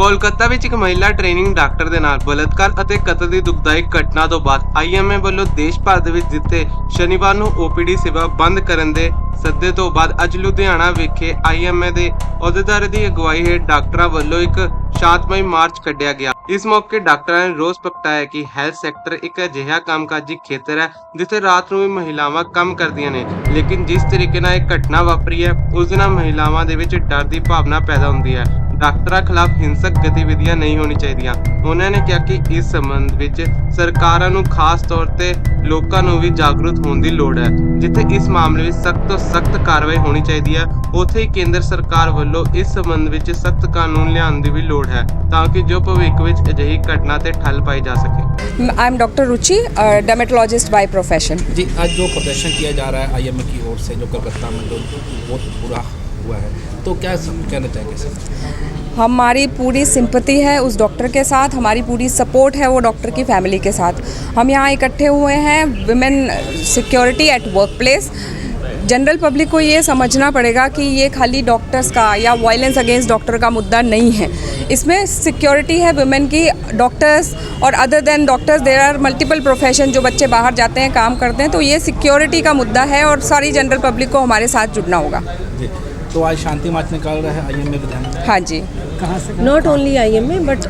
ਕੋਲਕਾਤਾ ਵਿੱਚ ਇੱਕ ਮਹਿਲਾ ਟ੍ਰੇਨਿੰਗ ਡਾਕਟਰ ਦੇ ਨਾਲ ਬਲਾਤਕਾਰ ਅਤੇ ਕਤਲ ਦੀ ਦੁਖਦਾਇਕ ਘਟਨਾ ਤੋਂ ਬਾਅਦ ਆਈਐਮਏ ਵੱਲੋਂ ਦੇਸ਼ ਭਰ ਦੇ ਵਿੱਚ ਦਿੱਤੇ ਸ਼ਨੀਵਾਰ ਨੂੰ ਓਪੀਡੀ ਸੇਵਾ ਬੰਦ ਕਰਨ ਦੇ ਸੱਦੇ ਤੋਂ ਬਾਅਦ ਅੱਜ ਲੁਧਿਆਣਾ ਵਿਖੇ ਆਈਐਮਏ ਦੇ ਅਹੁਦੇਦਾਰਾਂ ਦੀ ਅਗਵਾਈ ਹੇਠ ਡਾਕਟਰਾਂ ਵੱਲੋਂ ਇੱਕ ਸ਼ਾਂਤਮਈ ਮਾਰਚ ਕੱਢਿਆ ਗਿਆ। ਇਸ ਮੌਕੇ ਡਾਕਟਰਾਂ ਨੇ ਰੋਸ ਪ੍ਰਗਟਾਇਆ ਕਿ ਹੈਲਥ ਸੈਕਟਰ ਇੱਕ ਅਜਿਹਾ ਕੰਮਕਾਜੀ ਖੇਤਰ ਹੈ ਜਿੱਥੇ ਰਾਤ ਨੂੰ ਵੀ ਮਹਿਲਾਵਾਂ ਕੰਮ ਕਰਦੀਆਂ ਨੇ, ਲੇਕਿਨ ਜਿਸ ਤਰੀਕੇ ਨਾਲ ਇਹ ਘਟਨਾ ਵਾਪਰੀ ਹੈ ਉਸ ਦੇ ਨਾਲ ਮਹਿਲਾਵਾਂ ਦੇ ਵਿੱਚ ਡਰ ਦੀ ਭਾਵਨਾ ਪੈਦਾ ਹੁੰਦੀ ਹੈ। ਡਾਕਟਰਾਂ ਖਿਲਾਫ ਹਿੰਸਕ ਗਤੀਵਿਧੀਆਂ ਨਹੀਂ ਹੋਣੀ ਚਾਹੀਦੀਆਂ। ਉਹਨਾਂ ਨੇ ਕਿਹਾ ਕਿ ਇਸ ਸੰਬੰਧ ਵਿੱਚ ਸਰਕਾਰਾਂ ਨੂੰ ਖਾਸ ਤੌਰ ਤੇ ਲੋਕਾਂ ਨੂੰ ਵੀ ਜਾਗਰੂਕ ਹੋਣ ਦੀ ਲੋੜ ਹੈ। ਜਿੱਥੇ ਇਸ ਮਾਮਲੇ ਵਿੱਚ ਸਖਤ ਤੋਂ ਸਖਤ ਕਾਰਵਾਈ ਹੋਣੀ ਚਾਹੀਦੀ ਹੈ, ਉੱਥੇ ਹੀ ਕੇਂਦਰ ਸਰਕਾਰ ਵੱਲੋਂ ਇਸ ਸੰਬੰਧ ਵਿੱਚ ਸਖਤ ਕਾਨੂੰਨ ਲਿਆਉਣ ਦੀ ਵੀ ਲੋੜ ਹੈ ਤਾਂ ਕਿ ਜੋ ਭਵਿੱਖ ਵਿੱਚ ਅਜਿਹੀ ਘਟਨਾ ਤੇ ਠੱਲ ਪਾਈ ਜਾ सके। I am doctor Ruchi, dermatologist by profession. जी, आज जो प्रदर्शन किया जा रहा है आईएमए की ओर से जो कलकत्ता में जो बहुत बुरा हुआ है, तो क्या कहना चाहेंगे सर? हमारी पूरी सिंपैथी है उस डॉक्टर के साथ, हमारी पूरी सपोर्ट है वो डॉक्टर की फैमिली के साथ। हम यहाँ इकट्ठे हुए हैं women security at work place. General public को ये समझना पड़ेगा कि ये खाली डॉक्टर्स का या वायलेंस अगेंस्ट डॉक्टर का मुद्दा नहीं है। इसमें सिक्योरिटी है वुमेन की, डॉक्टर्स और other than doctors there are multiple profession जो बच्चे बाहर जाते हैं काम करते हैं, तो ये सिक्योरिटी का मुद्दा है और सारी जनरल पब्लिक को हमारे साथ जुड़ना होगा। जी, तो आज शांति मार्च निकाल रहा है आईएमए लुधियाना। हाँ जी, Not only IMA but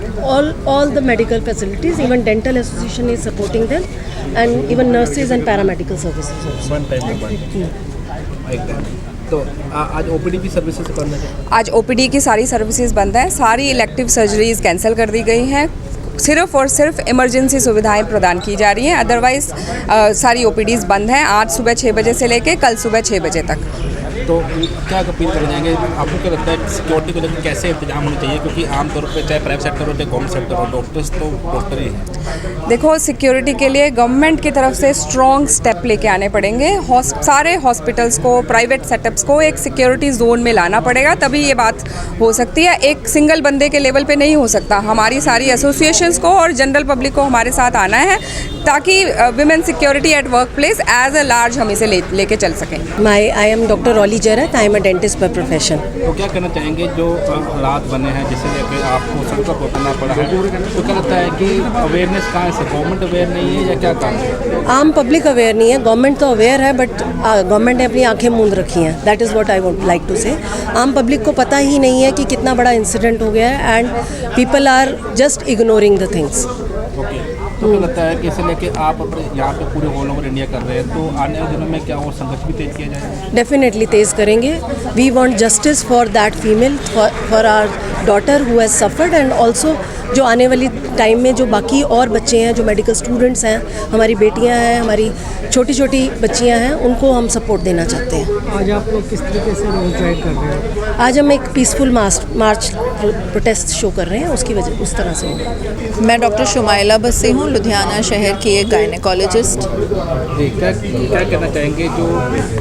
all the medical facilities, even dental association is supporting them, and even nurses and paramedical services also. One time एकदम। तो आज ओपीडी की सर्विसेज करना चाहिए। आज ओपीडी की सारी सर्विसेज बंद हैं, सारी इलेक्टिव सर्जरीज कैंसिल कर दी गई हैं, सिर्फ और सिर्फ इमरजेंसी सुविधाएं प्रदान की जा रही हैं। अदरवाइज सारी ओपीडीज बंद हैं आज सुबह 6 बजे से लेकर कल सुबह 6 बजे तक। तो क्या अपील कर जाएंगे? आपको क्या लगता है सिक्योरिटी को लेकर कैसे इंतजाम होने चाहिए? क्योंकि आमतौर पर चाहे प्राइवेट सेक्टर हो चाहे गवर्नमेंट सेक्टर हो, डॉक्टर्स तो डॉक्टर ही हैं। देखो, सिक्योरिटी के लिए गवर्नमेंट की तरफ से स्ट्रॉन्ग स्टेप लेके आने पड़ेंगे। सारे हॉस्पिटल्स को, प्राइवेट सेटअप्स को एक सिक्योरिटी जोन में लाना पड़ेगा, तभी ये बात हो सकती है। एक सिंगल बंदे के लेवल पे नहीं हो सकता। हमारी सारी एसोसिएशंस को और जनरल पब्लिक को हमारे साथ आना है ताकि women security at work place as a large हम इसे लेके चल सकें। I am Dr. Rolly Jarrett. I am a dentist by profession. तो क्या कहना चाहेंगे जो हालात बने हैं जिससे लेकर आपको सबका भुगतना पड़ा है, तो क्या लगता है कि अवेयरनेस कहाँ है? गवर्नमेंट अवेयर नहीं है या क्या काम है? आम पब्लिक अवेयर नहीं है, गवर्नमेंट तो अवेयर है, बट गवर्नमेंट ने अपनी आंखें मूंद रखी हैं। That is what I would like to say. आम पब्लिक को पता ही नहीं है कि कितना बड़ा इंसिडेंट हो गया है, and people are just ignoring the things. Okay, तो क्या लगता है कि इसे लेके आप अपने यहाँ पे पूरे ऑल ओवर इंडिया कर रहे हैं, तो आने वाले दिनों में क्या और संघर्ष भी तेज किया जाएगा? डेफिनेटली तेज़ करेंगे। We want justice for that female, for our daughter who has suffered, and also जो आने वाली टाइम में जो बाकी और बच्चे हैं, जो मेडिकल स्टूडेंट्स हैं, हमारी बेटियां हैं, हमारी छोटी छोटी बच्चियां हैं, उनको हम सपोर्ट देना चाहते हैं। आज आप लोग किस तरीके से रोड राइड कर रहे हैं? आज हम एक पीसफुल मार्च प्रोटेस्ट शो कर रहे हैं, उसकी वजह उस तरह से होगा। मैं डॉक्टर शुमाइला बस्सी हूँ, लुधियाना शहर की एक गायनेकोलॉजिस्ट। जी, क्या कहना चाहेंगे जो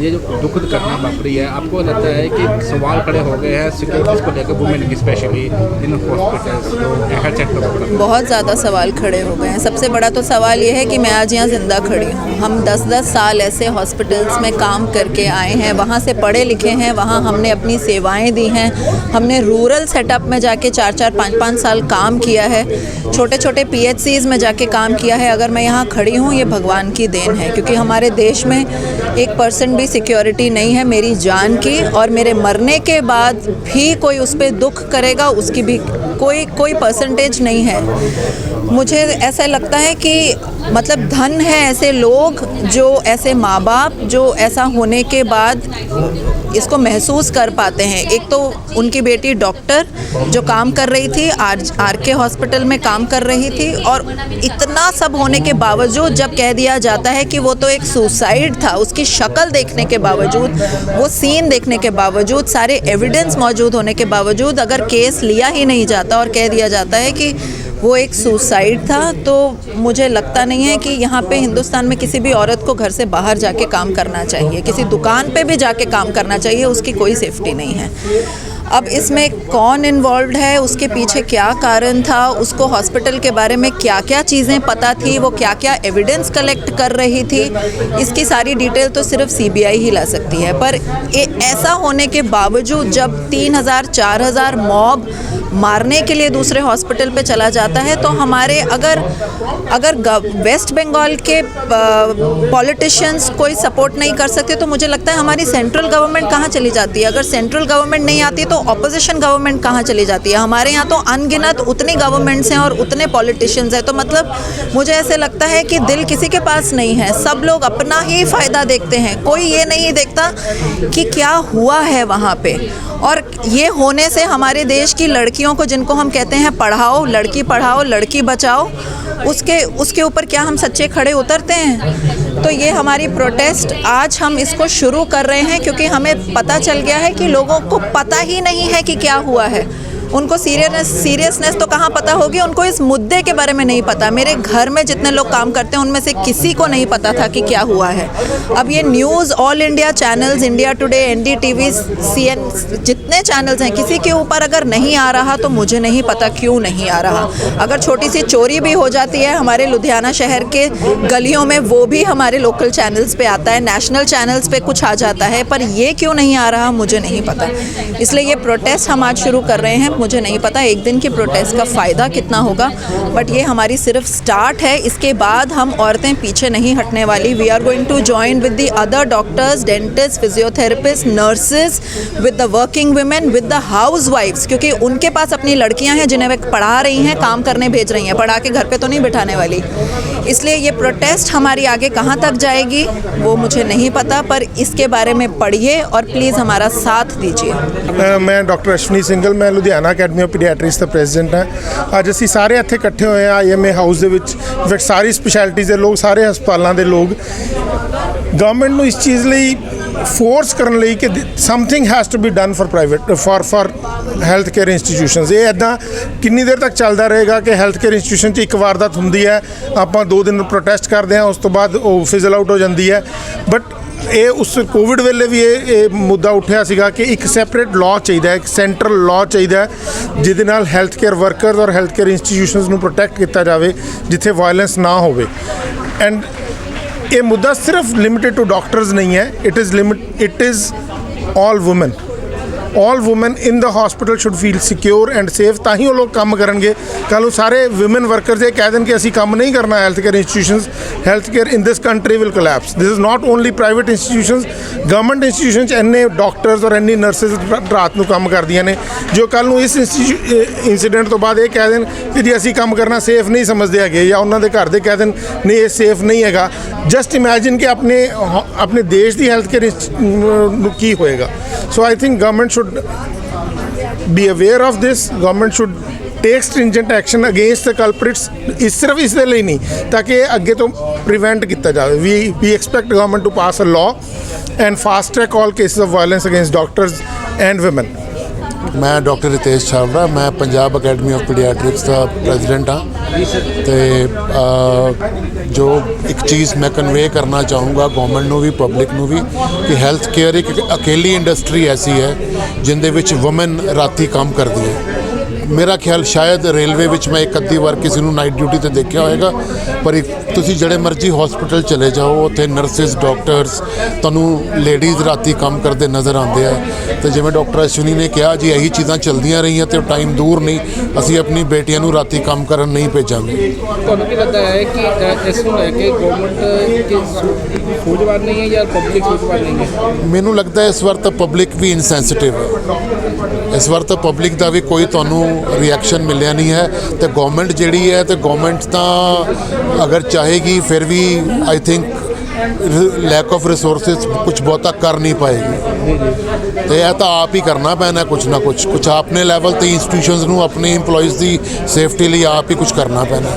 ये जो दुखद घटना वापरी है, आपको लगता है कि सवाल खड़े हो गए हैं सिक्योरिटीज़ को लेकर, वुमेन की स्पेशली इन हॉस्पिटल्स बहुत ज़्यादा सवाल खड़े हो गए हैं। सबसे बड़ा तो सवाल ये है कि मैं आज यहाँ ज़िंदा खड़ी हूँ। हम 10-10 साल ऐसे हॉस्पिटल्स में काम करके आए हैं, वहाँ से पढ़े लिखे हैं, वहाँ हमने अपनी सेवाएं दी हैं। हमने रूरल सेटअप में जाके 4-4, 5-5 साल काम किया है, छोटे छोटे PHCs में जाके काम किया है। अगर मैं यहाँ खड़ी हूँ ये भगवान की देन है, क्योंकि हमारे देश में 1% भी सिक्योरिटी नहीं है मेरी जान की, और मेरे मरने के बाद भी कोई उस पर दुख करेगा उसकी भी कोई परसेंटेज नहीं है। मुझे ऐसा लगता है कि मतलब धन है ऐसे लोग, जो ऐसे माँ बाप जो ऐसा होने के बाद इसको महसूस कर पाते हैं। एक तो उनकी बेटी डॉक्टर जो काम कर रही थी, RK हॉस्पिटल में काम कर रही थी, और इतना सब होने के बावजूद जब कह दिया जाता है कि वो तो एक सुसाइड था, उसकी शक्ल देखने के बावजूद, वो सीन देखने के बावजूद, सारे एविडेंस मौजूद होने के बावजूद अगर केस लिया ही नहीं जाता और कह दिया जाता है कि वो एक सुसाइड था, तो मुझे लगता नहीं है कि यहाँ पे हिंदुस्तान में किसी भी औरत को घर से बाहर जाके काम करना चाहिए, किसी दुकान पे भी जाके काम करना चाहिए, उसकी कोई सेफ्टी नहीं है। अब इसमें कौन इन्वॉल्व है, उसके पीछे क्या कारण था, उसको हॉस्पिटल के बारे में क्या क्या चीज़ें पता थी, वो क्या क्या एविडेंस कलेक्ट कर रही थी, इसकी सारी डिटेल तो सिर्फ सीबीआई ही ला सकती है। पर ऐसा होने के बावजूद जब 3000-4000 मॉब मारने के लिए दूसरे हॉस्पिटल पे चला जाता है, तो हमारे अगर वेस्ट बंगाल के पॉलिटिशियंस कोई सपोर्ट नहीं कर सकते, तो मुझे लगता है हमारी सेंट्रल गवर्नमेंट कहाँ चली जाती है। अगर सेंट्रल गवर्नमेंट नहीं आती तो ऑपोजिशन गवर्नमेंट कहाँ चली जाती है। हमारे यहाँ तो अनगिनत उतनी गवर्नमेंट्स हैं और उतने पॉलिटिशियंस हैं, तो मतलब मुझे ऐसे लगता है कि दिल किसी के पास नहीं है, सब लोग अपना ही फ़ायदा देखते हैं, कोई ये नहीं देखता कि क्या हुआ है वहाँ पे। और ये होने से हमारे देश की लड़कियों को, जिनको हम कहते हैं पढ़ाओ लड़की बचाओ, उसके ऊपर क्या हम सच्चे खड़े उतरते हैं। तो ये हमारी प्रोटेस्ट आज हम इसको शुरू कर रहे हैं क्योंकि हमें पता चल गया है कि लोगों को पता ही नहीं है कि क्या हुआ है। उनको सीरियसनेस तो कहाँ पता होगी, उनको इस मुद्दे के बारे में नहीं पता। मेरे घर में जितने लोग काम करते हैं उनमें से किसी को नहीं पता था कि क्या हुआ है। अब ये news all India channels, India today, NDTV, CN, जितने चैनल्स हैं, किसी के ऊपर अगर नहीं आ रहा तो मुझे नहीं पता क्यों नहीं आ रहा। अगर छोटी सी चोरी भी हो जाती है हमारे लुधियाना शहर के गलियों में, वो भी हमारे लोकल चैनल्स पे आता है, नेशनल चैनल्स पे कुछ आ जाता है, पर ये क्यों नहीं आ रहा मुझे नहीं पता। इसलिए ये प्रोटेस्ट हम आज शुरू कर रहे हैं। मुझे नहीं पता एक दिन की प्रोटेस्ट का फ़ायदा कितना होगा, बट ये हमारी सिर्फ स्टार्ट है। इसके बाद हम औरतें पीछे नहीं हटने वाली। We are going to join with the other doctors, dentist, physiotherapist, nurses, with the working women, with the हाउस वाइफ्स, क्योंकि उनके पास अपनी लड़कियां हैं जिन्हें वे पढ़ा रही हैं, काम करने भेज रही हैं, पढ़ा के घर पे तो नहीं बिठाने वाली। इसलिए ये प्रोटेस्ट हमारी आगे कहाँ तक जाएगी वो मुझे नहीं पता, पर इसके बारे में पढ़िए और प्लीज़ हमारा साथ दीजिए। मैं डॉक्टर अश्विनी सिंघल, मैं लुधियाना ਅਕੈਡਮੀ ਆਫ ਪੀਡੀਆਟ੍ਰਿਕਸ ਦਾ ਪ੍ਰੈਜ਼ੀਡੈਂਟ ਹਾਂ। ਅੱਜ ਅਸੀਂ ਸਾਰੇ ਇੱਥੇ ਇਕੱਠੇ ਹੋਏ ਹਾਂ IMA ਹਾਊਸ ਦੇ ਵਿੱਚ। ਇਨਫੈਕਟ ਸਾਰੀ ਸਪੈਸ਼ਲਿਟੀਜ਼ ਦੇ ਲੋਕ, ਸਾਰੇ ਹਸਪਤਾਲਾਂ ਦੇ ਲੋਕ ਗਵਰਨਮੈਂਟ ਨੂੰ ਇਸ ਚੀਜ਼ ਲਈ ਫੋਰਸ ਕਰਨ ਲਈ ਕਿ something has to be done for health care institutions. ਇਹ ਇੱਦਾਂ ਕਿੰਨੀ ਦੇਰ ਤੱਕ ਚੱਲਦਾ ਰਹੇਗਾ ਕਿ ਹੈਲਥ ਕੇਅਰ ਇੰਸਟੀਟਿਊਸ਼ਨ 'ਚ ਇੱਕ ਵਾਰਦਾਤ ਹੁੰਦੀ ਹੈ, ਆਪਾਂ 2 ਦਿਨ ਪ੍ਰੋਟੈਸਟ ਕਰਦੇ ਹਾਂ, ਉਸ ਤੋਂ ਬਾਅਦ ਉਹ ਫਿਜ਼ਲ ਆਊਟ ਹੋ ਜਾਂਦੀ ਹੈ। ਬਟ ਇਹ ਉਸ ਕੋਵਿਡ ਵੇਲੇ ਵੀ ਇਹ ਮੁੱਦਾ ਉੱਠਿਆ ਸੀਗਾ ਕਿ ਇੱਕ ਸੈਪਰੇਟ ਲਾਅ ਚਾਹੀਦਾ ਹੈ, ਇੱਕ ਸੈਂਟਰਲ ਲਾਅ ਚਾਹੀਦਾ ਜਿਹਦੇ ਨਾਲ ਹੈਲਥ ਕੇਅਰ ਵਰਕਰਸ ਔਰ ਹੈਲਥ ਕੇਅਰ ਇੰਸਟੀਟਿਊਸ਼ਨਸ ਨੂੰ ਪ੍ਰੋਟੈਕਟ ਕੀਤਾ ਜਾਵੇ, ਜਿੱਥੇ ਵਾਇਲੈਂਸ ਨਾ ਹੋਵੇ। ਐਂਡ ਇਹ ਮੁੱਦਾ ਸਿਰਫ ਲਿਮਿਟਡ ਟੂ ਡਾਕਟਰਸ ਨਹੀਂ ਹੈ, it is all woman. All women in the hospital should feel secure and safe, ਤਾਂ ਹੀ ਉਹ ਲੋਕ ਕੰਮ ਕਰਨਗੇ। ਕੱਲ੍ਹ ਨੂੰ ਸਾਰੇ ਵੂਮਨ ਵਰਕਰਸ ਇਹ ਕਹਿ ਦੇਣ ਕਿ ਅਸੀਂ ਕੰਮ ਨਹੀਂ ਕਰਨਾ health care institutions, health care in this country will collapse. This is not only private institutions, government institution 'ਚ ਇੰਨੇ ਡਾਕਟਰਸ ਔਰ ਇੰਨੀ ਨਰਸਿਸ ਰਾਤ ਨੂੰ ਕੰਮ ਕਰਦੀਆਂ ਨੇ, ਜੋ ਕੱਲ੍ਹ ਨੂੰ ਇਸ ਇੰਸੀਡੈਂਟ ਤੋਂ ਬਾਅਦ ਇਹ ਕਹਿ ਦੇਣ ਕਿ ਜੀ ਅਸੀਂ ਕੰਮ ਕਰਨਾ ਸੇਫ ਨਹੀਂ ਸਮਝਦੇ ਹੈਗੇ, ਜਾਂ ਉਹਨਾਂ ਦੇ ਘਰ ਦੇ ਕਹਿ ਦੇਣ ਨਹੀਂ ਇਹ ਸੇਫ ਨਹੀਂ ਹੈਗਾ। ਜਸਟ ਇਮੈਜਿਨ ਕਿ ਆਪਣੇ ਦੇਸ਼ ਦੀ ਹੈਲਥ ਕੇਅਰ ਨੂੰ ਕੀ ਹੋਏਗਾ। So I think government should be aware of this. Government should take stringent action against the culprits, सिर्फ इस लिए नहीं ताकि अगे तो prevent किया जाए। We expect government to pass a law and fast track all cases of violence against doctors and women. मैं डॉक्टर रितेश छाबड़ा, मैं पंजाब अकैडमी ऑफ पीडियाट्रिक्स का प्रेजिडेंट हाँ। तो जो एक चीज़ मैं कन्वे करना चाहूँगा गवर्नमेंट ਨੂੰ भी पब्लिक ਨੂੰ भी कि हैल्थ केयर एक अकेली इंडस्ट्री ऐसी है जिंदे विच वुमेन राती काम करती है। मेरा ख्याल शायद रेलवे विच मैं एक अद्धी बार किसी ਨੂੰ नाइट ड्यूटी ਤੇ देखा होएगा, पर ਤੁਸੀਂ ਜਿਹੜੇ ਮਰਜ਼ੀ ਹਸਪੀਟਲ ਚਲੇ ਜਾਓ ਉੱਥੇ ਨਰਸਿਸ, ਡਾਕਟਰਸ ਤੁਹਾਨੂੰ ਲੇਡੀਜ਼ ਰਾਤੀ ਕੰਮ ਕਰਦੇ ਨਜ਼ਰ ਆਉਂਦੇ ਆ। ਤੇ ਜਿਵੇਂ ਡਾਕਟਰ ਅਸ਼ਵਨੀ ਨੇ ਕਿਹਾ ਜੀ ਇਹੀ ਚੀਜ਼ਾਂ ਚੱਲਦੀਆਂ ਰਹੀਆਂ ਤੇ ਟਾਈਮ ਦੂਰ ਨਹੀਂ, ਅਸੀਂ ਆਪਣੀ ਬੇਟੀਆਂ ਨੂੰ ਰਾਤੀ ਕੰਮ ਕਰਨ ਨਹੀਂ ਭੇਜਾਂਗੇ। ਤੁਹਾਨੂੰ ਕੀ ਲੱਗਦਾ ਹੈ ਕਿ ਇਸ ਨੂੰ ਲੈ ਕੇ ਗਵਰਨਮੈਂਟ ਕੀ ਸੂਝਵਾਨ ਨਹੀਂ ਹੈ ਜਾਂ ਪਬਲਿਕ ਸੂਝਵਾਨ ਨਹੀਂ ਹੈ? ਮੈਨੂੰ ਲੱਗਦਾ ਇਸ ਵਾਰ ਤਾਂ ਪਬਲਿਕ ਵੀ ਇਨਸੈਂਸਿਟਿਵ ਹੈ। ਇਸ ਵਾਰ ਤਾਂ ਪਬਲਿਕ ਦਾ ਵੀ ਕੋਈ ਤੁਹਾਨੂੰ ਰਿਐਕਸ਼ਨ ਮਿਲਿਆ ਨਹੀਂ ਹੈ। ਤੇ ਗਵਰਨਮੈਂਟ ਜਿਹੜੀ ਹੈ ਤੇ ਗਵਰਨਮੈਂਟ ਤਾਂ ਅਗਰ ਚਾहेगी फिर भी I think lack of resources कुछ बहुता कर नहीं पाएगी। तो यह तो आप ही करना पैना कुछ ना कुछ अपने लैवल ते इंस्टीट्यूशनस नूं अपने इंप्लॉइज़ की सेफ्टी लिए आप ही कुछ करना पैना।